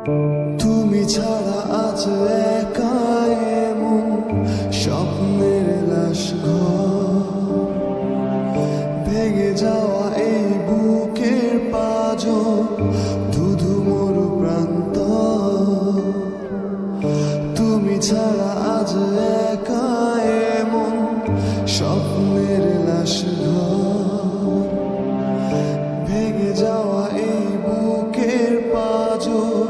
তুমি ছাড়া আজ একা এমন স্বপ্নের লাশ ঘর, ভেঙে যাওয়া এই বুকের পাঁজর, ধুধু মরু প্রান্ত। তুমি ছাড়া আজ একা এমন স্বপ্নের লাশ ঘর, ভেঙে যাওয়া এই বুকের পাঁজর।